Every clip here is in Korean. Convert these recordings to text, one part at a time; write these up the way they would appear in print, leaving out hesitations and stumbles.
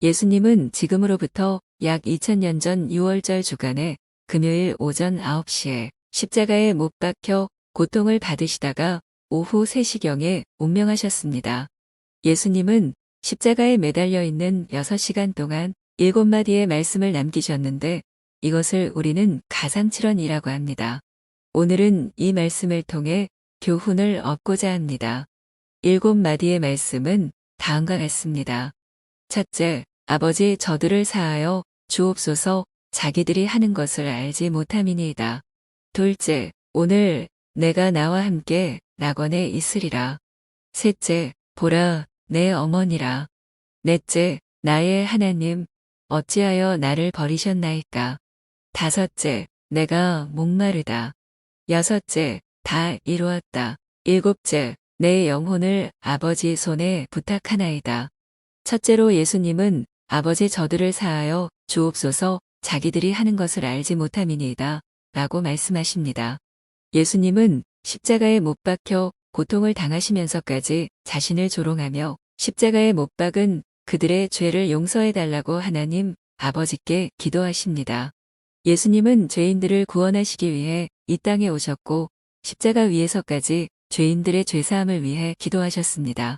예수님은 지금으로부터 약 2000년 전 6월절 주간에 금요일 오전 9시에 십자가에 못 박혀 고통을 받으시다가 오후 3시경에 운명하셨습니다. 예수님은 십자가에 매달려 있는 6시간 동안 7마디의 말씀을 남기셨는데 이것을 우리는 가상칠언이라고 합니다. 오늘은 이 말씀을 통해 교훈을 얻고자 합니다. 7마디의 말씀은 다음과 같습니다. 첫째, 아버지 저들을 사하여 주옵소서 자기들이 하는 것을 알지 못함이니이다. 둘째, 오늘 내가 나와 함께 낙원에 있으리라. 셋째, 보라 내 어머니라. 넷째, 나의 하나님 어찌하여 나를 버리셨나이까. 다섯째, 내가 목마르다. 여섯째, 다 이루었다. 일곱째, 내 영혼을 아버지 손에 부탁하나이다. 첫째로 예수님은 아버지 저들을 사하여 주옵소서 자기들이 하는 것을 알지 못함이니이다 라고 말씀하십니다. 예수님은 십자가에 못 박혀 고통을 당하시면서까지 자신을 조롱하며 십자가에 못 박은 그들의 죄를 용서해달라고 하나님 아버지께 기도하십니다. 예수님은 죄인들을 구원하시기 위해 이 땅에 오셨고 십자가 위에서까지 죄인들의 죄사함을 위해 기도하셨습니다.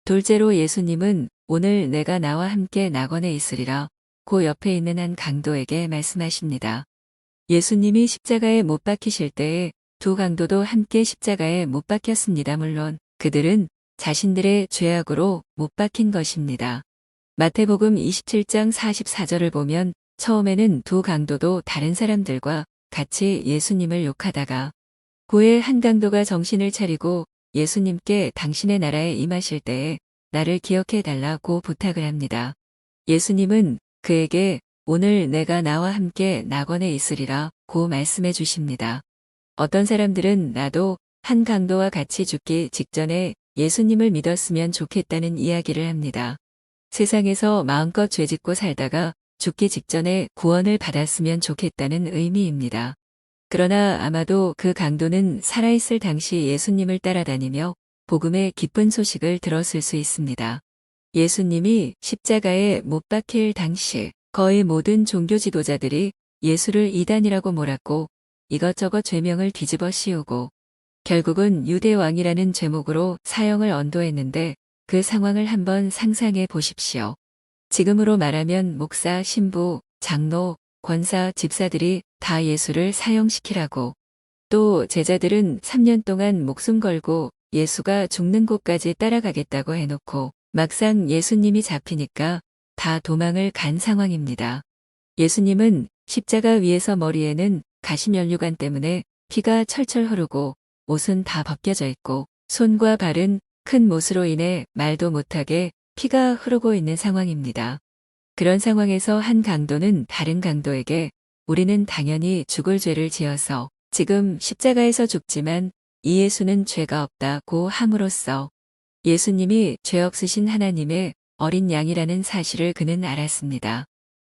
둘째로 예수님은 오늘 내가 나와 함께 낙원에 있으리라 그 옆에 있는 한 강도에게 말씀하십니다. 예수님이 십자가에 못 박히실 때에 두 강도도 함께 십자가에 못 박혔습니다. 물론 그들은 자신들의 죄악으로 못 박힌 것입니다. 마태복음 27장 44절을 보면 처음에는 두 강도도 다른 사람들과 같이 예수님을 욕하다가 후에 한 강도가 정신을 차리고 예수님께 당신의 나라에 임하실 때에 나를 기억해 달라고 부탁을 합니다. 예수님은 그에게 오늘 내가 나와 함께 낙원에 있으리라 고 말씀해 주십니다. 어떤 사람들은 나도 한 강도와 같이 죽기 직전에 예수님을 믿었으면 좋겠다는 이야기를 합니다. 세상에서 마음껏 죄짓고 살다가 죽기 직전에 구원을 받았으면 좋겠다는 의미입니다. 그러나 아마도 그 강도는 살아있을 당시 예수님을 따라다니며 복음의 기쁜 소식을 들었을 수 있습니다. 예수님이 십자가에 못 박힐 당시 거의 모든 종교 지도자들이 예수를 이단이라고 몰았고 이것저것 죄명을 뒤집어 씌우고 결국은 유대왕이라는 제목으로 사형을 언도했는데 그 상황을 한번 상상해 보십시오. 지금으로 말하면 목사, 신부, 장로, 권사, 집사들이 다 예수를 사형시키라고 또 제자들은 3년 동안 목숨 걸고 예수가 죽는 곳까지 따라가겠다고 해놓고 막상 예수님이 잡히니까 다 도망을 간 상황입니다. 예수님은 십자가 위에서 머리에는 가시면류관 때문에 피가 철철 흐르고 옷은 다 벗겨져 있고 손과 발은 큰 못으로 인해 말도 못하게 피가 흐르고 있는 상황입니다. 그런 상황에서 한 강도는 다른 강도에게 우리는 당연히 죽을 죄를 지어서 지금 십자가에서 죽지만 이 예수는 죄가 없다고 함으로써 예수님이 죄 없으신 하나님의 어린 양이라는 사실을 그는 알았습니다.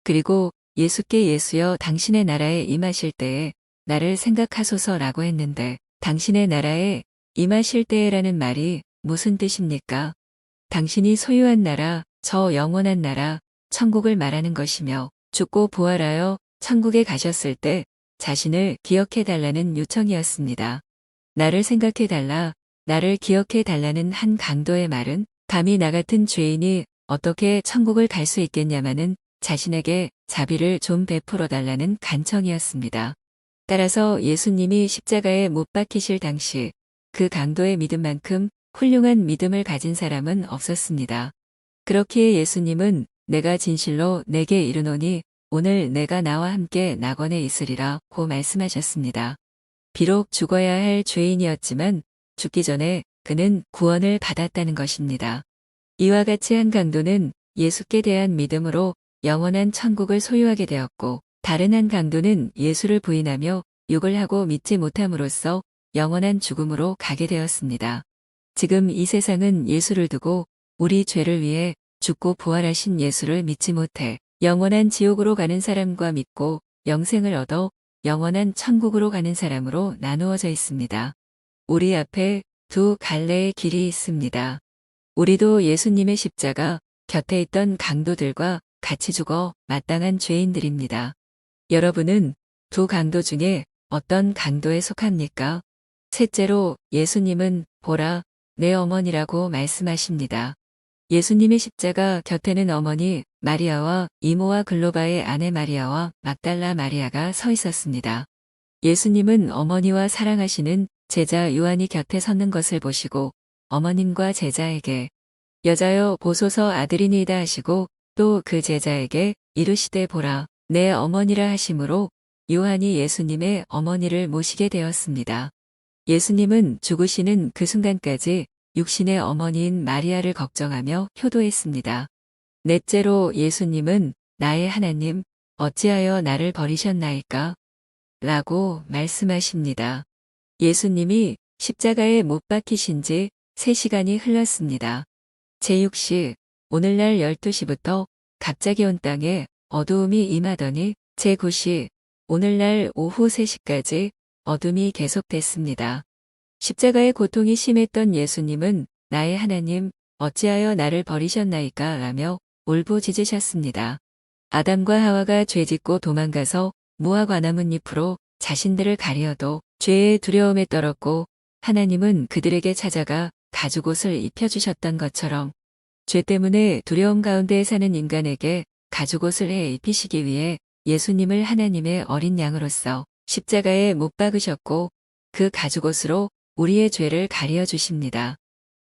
그리고 예수께 예수여 당신의 나라에 임하실 때에 나를 생각하소서라고 했는데 당신의 나라에 임하실 때에라는 말이 무슨 뜻입니까? 당신이 소유한 나라, 저 영원한 나라, 천국을 말하는 것이며 죽고 부활하여 천국에 가셨을 때 자신을 기억해 달라는 요청이었습니다. 나를 생각해 달라, 나를 기억해 달라는 한 강도의 말은 감히 나 같은 죄인이 어떻게 천국을 갈 수 있겠냐마는 자신에게 자비를 좀 베풀어 달라는 간청이었습니다. 따라서 예수님이 십자가에 못 박히실 당시 그 강도의 믿음만큼 훌륭한 믿음을 가진 사람은 없었습니다. 그렇기에 예수님은 내가 진실로 내게 이르노니 오늘 내가 나와 함께 낙원에 있으리라 고 말씀하셨습니다. 비록 죽어야 할 죄인이었지만 죽기 전에 그는 구원을 받았다는 것입니다. 이와 같이 한 강도는 예수께 대한 믿음으로 영원한 천국을 소유하게 되었고 다른 한 강도는 예수를 부인하며 욕을 하고 믿지 못함으로써 영원한 죽음으로 가게 되었습니다. 지금 이 세상은 예수를 두고 우리 죄를 위해 죽고 부활하신 예수를 믿지 못해 영원한 지옥으로 가는 사람과 믿고 영생을 얻어 영원한 천국으로 가는 사람으로 나누어져 있습니다. 우리 앞에 두 갈래의 길이 있습니다. 우리도 예수님의 십자가, 곁에 있던 강도들과 같이 죽어 마땅한 죄인들입니다. 여러분은 두 강도 중에 어떤 강도에 속합니까? 셋째로 예수님은 보라, 내 어머니라고 말씀하십니다. 예수님의 십자가 곁에는 어머니 마리아와 이모와 글로바의 아내 마리아와 막달라 마리아가 서 있었습니다. 예수님은 어머니와 사랑하시는 제자 요한이 곁에 섰는 것을 보시고 어머님과 제자에게 여자여 보소서 아들이니이다 하시고 또 그 제자에게 이르시되 보라 내 어머니라 하심으로 요한이 예수님의 어머니를 모시게 되었습니다. 예수님은 죽으시는 그 순간까지 육신의 어머니인 마리아를 걱정하며 효도했습니다. 넷째로 예수님은 나의 하나님 어찌하여 나를 버리셨나이까? 라고 말씀하십니다. 예수님이 십자가에 못 박히신 지 3시간이 흘렀습니다. 제6시 오늘날 12시부터 갑자기 온 땅에 어두움이 임하더니 제9시 오늘날 오후 3시까지 어둠이 계속됐습니다. 십자가의 고통이 심했던 예수님은 나의 하나님 어찌하여 나를 버리셨나이까 라며 울부짖으셨습니다. 아담과 하와가 죄짓고 도망가서 무화과 나뭇잎으로 자신들을 가리어도 죄의 두려움에 떨었고 하나님은 그들에게 찾아가 가죽옷을 입혀주셨던 것처럼 죄 때문에 두려움 가운데 사는 인간에게 가죽옷을 해 입히시기 위해 예수님을 하나님의 어린 양으로서 십자가에 못 박으셨고 그 가죽옷으로 우리의 죄를 가리어 주십니다.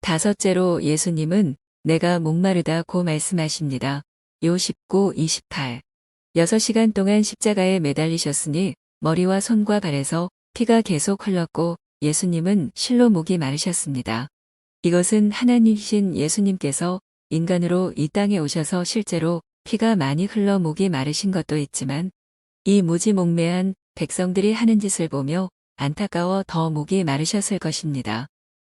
다섯째로 예수님은 내가 목마르다고 말씀하십니다. 요 19, 28. 6시간 동안 십자가에 매달리셨으니 머리와 손과 발에서 피가 계속 흘렀고 예수님은 실로 목이 마르셨습니다. 이것은 하나님이신 예수님께서 인간으로 이 땅에 오셔서 실제로 피가 많이 흘러 목이 마르신 것도 있지만 이 무지몽매한 백성들이 하는 짓을 보며 안타까워 더 목이 마르셨을 것입니다.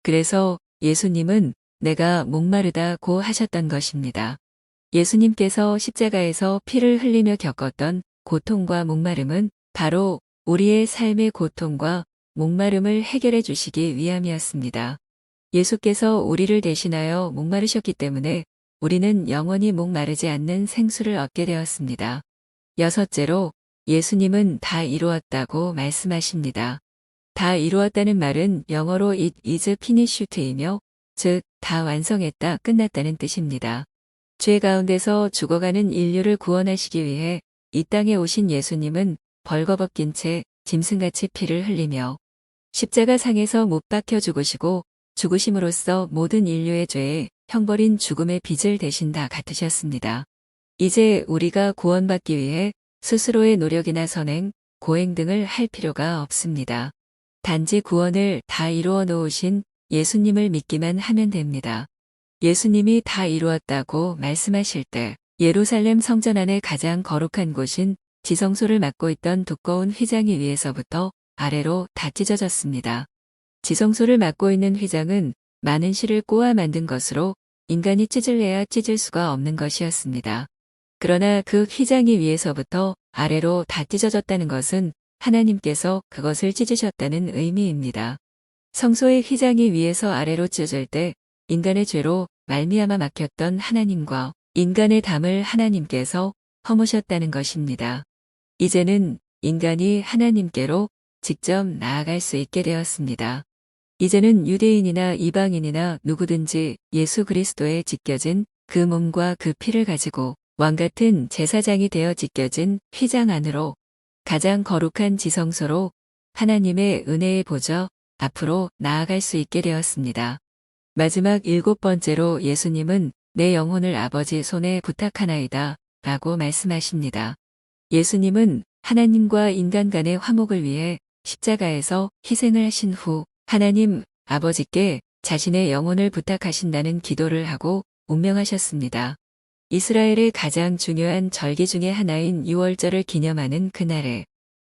그래서 예수님은 내가 목마르다고 하셨던 것입니다. 예수님께서 십자가에서 피를 흘리며 겪었던 고통과 목마름은 바로 우리의 삶의 고통과 목마름을 해결해 주시기 위함이었습니다. 예수께서 우리를 대신하여 목마르셨기 때문에 우리는 영원히 목마르지 않는 생수를 얻게 되었습니다. 여섯째로 예수님은 다 이루었다고 말씀하십니다. 다 이루었다는 말은 영어로 it is finished이며 즉 다 완성했다, 끝났다는 뜻입니다. 죄 가운데서 죽어가는 인류를 구원하시기 위해 이 땅에 오신 예수님은 벌거벗긴 채 짐승같이 피를 흘리며 십자가 상에서 못 박혀 죽으시고 죽으심으로써 모든 인류의 죄에 형벌인 죽음의 빚을 대신 다 갚으셨습니다. 이제 우리가 구원받기 위해 스스로의 노력이나 선행, 고행 등을 할 필요가 없습니다. 단지 구원을 다 이루어 놓으신 예수님을 믿기만 하면 됩니다. 예수님이 다 이루었다고 말씀하실 때 예루살렘 성전 안의 가장 거룩한 곳인 지성소를 맡고 있던 두꺼운 휘장이 위에서부터 아래로 다 찢어졌습니다. 지성소를 맡고 있는 휘장은 많은 실을 꼬아 만든 것으로 인간이 찢을래야 찢을 수가 없는 것이었습니다. 그러나 그 휘장이 위에서부터 아래로 다 찢어졌다는 것은 하나님께서 그것을 찢으셨다는 의미입니다. 성소의 휘장이 위에서 아래로 찢어질 때 인간의 죄로 말미암아 막혔던 하나님과 인간의 담을 하나님께서 허무셨다는 것입니다. 이제는 인간이 하나님께로 직접 나아갈 수 있게 되었습니다. 이제는 유대인이나 이방인이나 누구든지 예수 그리스도에 지켜진 그 몸과 그 피를 가지고 왕같은 제사장이 되어 지켜진 휘장 안으로 가장 거룩한 지성소로 하나님의 은혜의 보좌 앞으로 나아갈 수 있게 되었습니다. 마지막 7번째로 예수님은 내 영혼을 아버지 손에 부탁하나이다 라고 말씀하십니다. 예수님은 하나님과 인간 간의 화목을 위해 십자가에서 희생을 하신 후 하나님 아버지께 자신의 영혼을 부탁하신다는 기도를 하고 운명하셨습니다. 이스라엘의 가장 중요한 절기 중의 하나인 유월절을 기념하는 그날에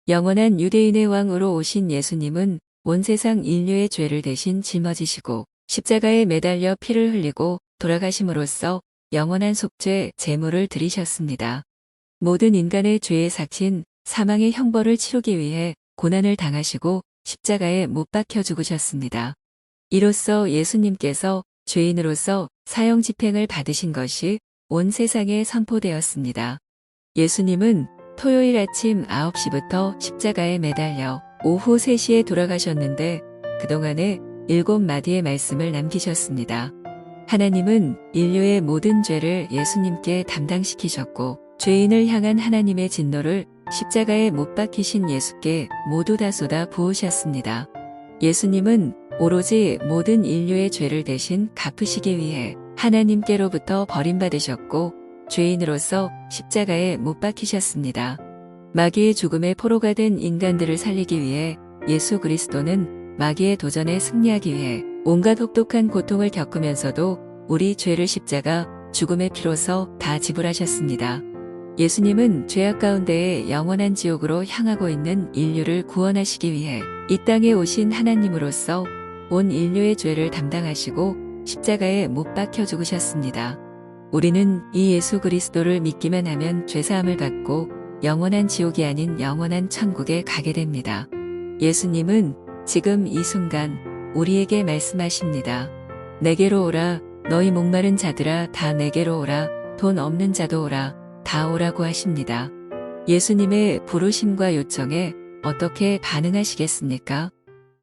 영원한 유대인의 왕으로 오신 예수님은 온 세상 인류의 죄를 대신 짊어지시고 십자가에 매달려 피를 흘리고 돌아가심으로써 영원한 속죄 제물을 드리셨습니다. 모든 인간의 죄의 삭힌 사망의 형벌을 치르기 위해 고난을 당하시고 십자가에 못 박혀 죽으셨습니다. 이로써 예수님께서 죄인으로서 사형 집행을 받으신 것이 온 세상에 선포되었습니다. 예수님은 토요일 아침 9시부터 십자가에 매달려 오후 3시에 돌아가셨는데 그동안에 7마디의 말씀을 남기셨습니다. 하나님은 인류의 모든 죄를 예수님께 담당시키셨고 죄인을 향한 하나님의 진노를 십자가에 못 박히신 예수께 모두 다 쏟아 부으셨습니다. 예수님은 오로지 모든 인류의 죄를 대신 갚으시기 위해 하나님께로부터 버림받으셨고 죄인으로서 십자가에 못 박히셨습니다. 마귀의 죽음의 포로가 된 인간들을 살리기 위해 예수 그리스도는 마귀의 도전에 승리하기 위해 온갖 혹독한 고통을 겪으면서도 우리 죄를 십자가 죽음의 피로서 다 지불하셨습니다. 예수님은 죄악 가운데에 영원한 지옥으로 향하고 있는 인류를 구원하시기 위해 이 땅에 오신 하나님으로서 온 인류의 죄를 담당하시고 십자가에 못 박혀 죽으셨습니다. 우리는 이 예수 그리스도를 믿기만 하면 죄사함을 받고 영원한 지옥이 아닌 영원한 천국에 가게 됩니다. 예수님은 지금 이 순간 우리에게 말씀하십니다. 내게로 오라, 너희 목마른 자들아 다 내게로 오라, 돈 없는 자도 오라, 다 오라고 하십니다. 예수님의 부르심과 요청에 어떻게 반응하시겠습니까?